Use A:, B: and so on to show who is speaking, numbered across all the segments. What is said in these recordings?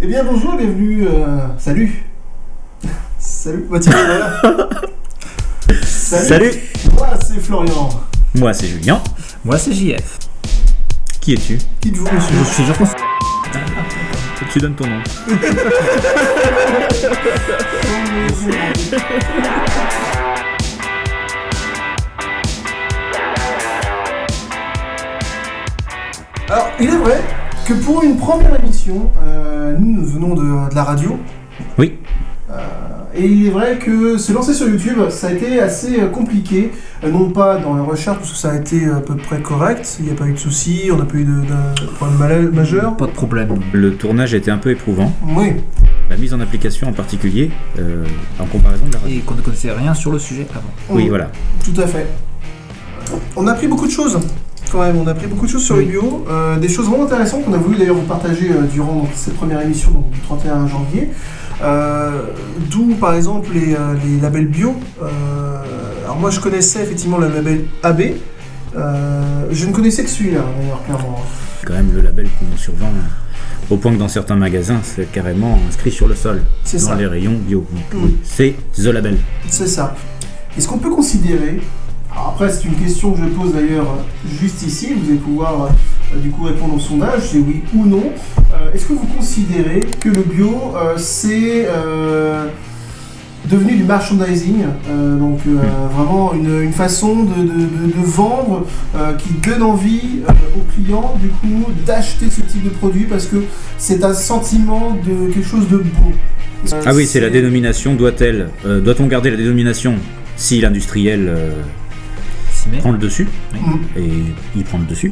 A: Eh bien bonjour, bienvenue, salut. Salut Mathieu, voilà.
B: Salut.
A: Moi c'est Florian.
B: Moi c'est Julien.
C: Moi c'est JF.
B: Qui es-tu?
A: Qui êtes-vous monsieur?
C: Je suis Jean-François.
B: Tu donnes ton nom.
A: Alors il est vrai que pour une première émission, nous venons de la radio.
B: Oui.
A: Et il est vrai que se lancer sur YouTube, ça a été assez compliqué, non pas dans la recherche, parce que ça a été à peu près correct, il n'y a pas eu de soucis, on n'a pas eu de problème majeur.
C: Pas de problème.
B: Le tournage était un peu éprouvant.
A: Oui.
B: La mise en application en particulier, en comparaison de la radio.
C: Et qu'on ne connaissait rien sur le sujet avant.
B: Oui, voilà.
A: Tout à fait. On a appris beaucoup de choses, quand même, on a appris beaucoup de choses sur les bio, des choses vraiment intéressantes qu'on a voulu d'ailleurs vous partager durant cette première émission, donc, du 31 janvier. D'où par exemple les labels bio. Alors moi je connaissais effectivement le label AB. Je ne connaissais que celui-là d'ailleurs clairement.
B: Quand même le label qu'on survend au point que dans certains magasins c'est carrément inscrit sur le sol.
A: C'est
B: dans
A: ça.
B: les rayons bio. C'est The Label.
A: C'est ça. Est-ce qu'on peut considérer, alors après c'est une question que je pose d'ailleurs juste ici, vous allez pouvoir du coup répondre au sondage, c'est oui ou non. Est-ce que vous considérez que le bio c'est devenu du merchandising, donc vraiment une façon de vendre qui donne envie aux clients du coup d'acheter ce type de produit parce que c'est un sentiment de quelque chose de beau.
B: Ah oui, c'est la dénomination. Doit-on garder la dénomination si l'industriel prend le dessus, et il prend le dessus,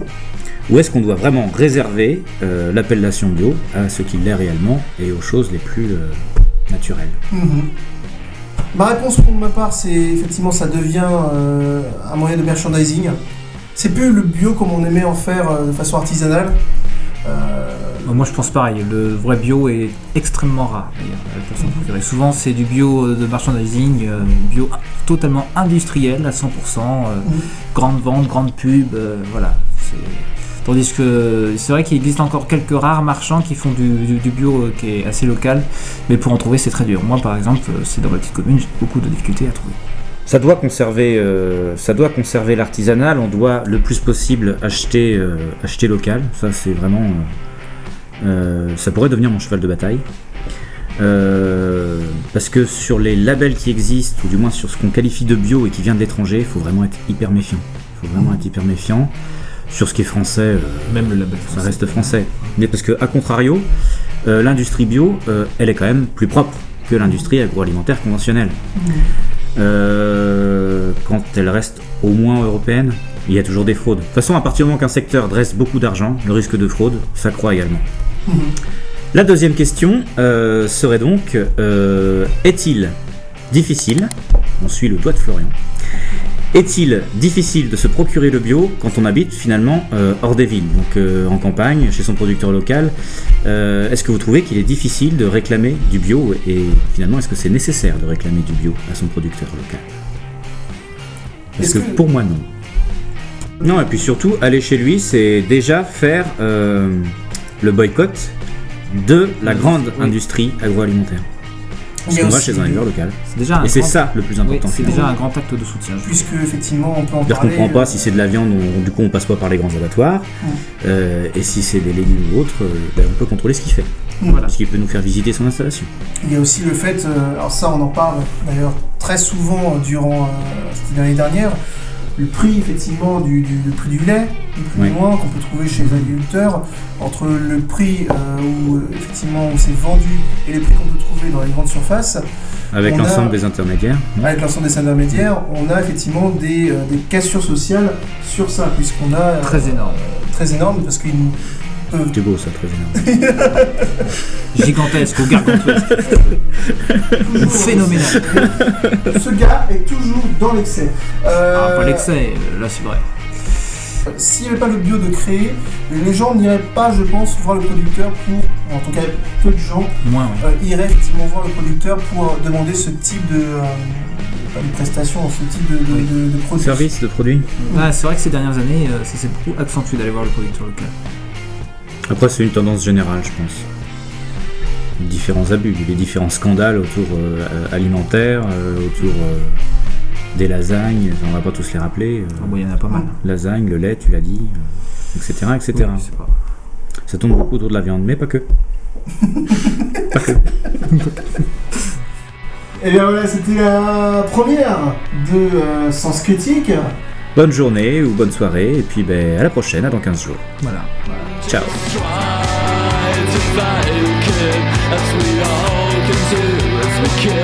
B: ou est-ce qu'on doit vraiment réserver l'appellation bio à ce qu'il est réellement et aux choses les plus naturelles?
A: Ma réponse pour ma part, c'est effectivement ça devient un moyen de merchandising. C'est plus le bio comme on aimait en faire de façon artisanale.
C: Moi je pense pareil, le vrai bio est extrêmement rare d'ailleurs, la personne préférée. Souvent c'est du bio de merchandising, bio totalement industriel à 100%, grande vente, grande pub, voilà. Tandis que c'est vrai qu'il existe encore quelques rares marchands qui font du bio qui est assez local, mais pour en trouver c'est très dur. Moi par exemple, c'est dans ma petite commune, j'ai beaucoup de difficultés à trouver.
B: Ça doit conserver l'artisanal, on doit le plus possible acheter local, ça c'est vraiment... ça pourrait devenir mon cheval de bataille. Parce que sur les labels qui existent, ou du moins sur ce qu'on qualifie de bio et qui vient de l'étranger, il faut vraiment être hyper méfiant. Sur ce qui est français,
C: même le label
B: ça reste français. Mais parce que, à contrario, l'industrie bio, elle est quand même plus propre que l'industrie agroalimentaire conventionnelle. Quand elle reste au moins européenne, il y a toujours des fraudes. De toute façon, à partir du moment qu'un secteur dresse beaucoup d'argent, le risque de fraude s'accroît également. La deuxième question serait donc, est-il difficile, on suit le doigt de Florian, est-il difficile de se procurer le bio quand on habite finalement hors des villes, donc en campagne, chez son producteur local? Est-ce que vous trouvez qu'il est difficile de réclamer du bio et finalement est-ce que c'est nécessaire de réclamer du bio à son producteur local? Parce que pour moi non. Non, et puis surtout, aller chez lui, c'est déjà faire le boycott de la grande industrie agroalimentaire. Parce qu'on va chez un éleveur local.
C: Et
B: c'est ça le plus important.
C: Oui, c'est déjà un grand acte de soutien.
A: Puisque effectivement on peut en
B: parler. On ne comprend pas si c'est de la viande, du coup on passe pas par les grands abattoirs. Et si c'est des légumes ou autres, on peut contrôler ce qu'il fait. Voilà. Parce qu'il peut nous faire visiter son installation.
A: Il y a aussi le fait, alors ça on en parle d'ailleurs très souvent durant l'année dernière, le prix effectivement le prix du lait, le prix du noix qu'on peut trouver chez les agriculteurs, entre le prix où effectivement on s'est vendu et les prix qu'on peut trouver dans les grandes surfaces.
B: Avec l'ensemble des intermédiaires.
A: Avec l'ensemble des intermédiaires, on a effectivement des cassures sociales sur ça, puisqu'on a...
C: Très énorme.
A: Très énorme, parce qu'ils peuvent...
B: C'est beau ça, très énorme.
C: Gigantesque ou gargantuesque. Phénoménal.
A: Ce gars est toujours dans l'excès.
C: Pas l'excès, là c'est vrai.
A: S'il n'y avait pas le bio de créer, les gens n'iraient pas, je pense, voir le producteur pour, en tout cas peu de gens, iraient effectivement voir le producteur pour demander ce type de prestations, ce type de produits.
B: Service de produits.
C: C'est vrai que ces dernières années, ça s'est beaucoup accentué d'aller voir le producteur local.
B: Après, c'est une tendance générale, je pense. différents abus, les différents scandales autour alimentaires, autour des lasagnes, enfin, on va pas tous les rappeler.
C: Il y en a pas mal.
B: Lasagne, le lait, tu l'as dit, etc. etc.
C: Oui, c'est pas...
B: Ça tourne beaucoup autour de la viande, mais pas que. Pas que.
A: Et bien voilà, c'était la première de Sens Critique.
B: Bonne journée ou bonne soirée, et puis à la prochaine, à dans 15 jours.
C: Voilà.
B: Ciao.
D: Try to fake it as we all can do as we can.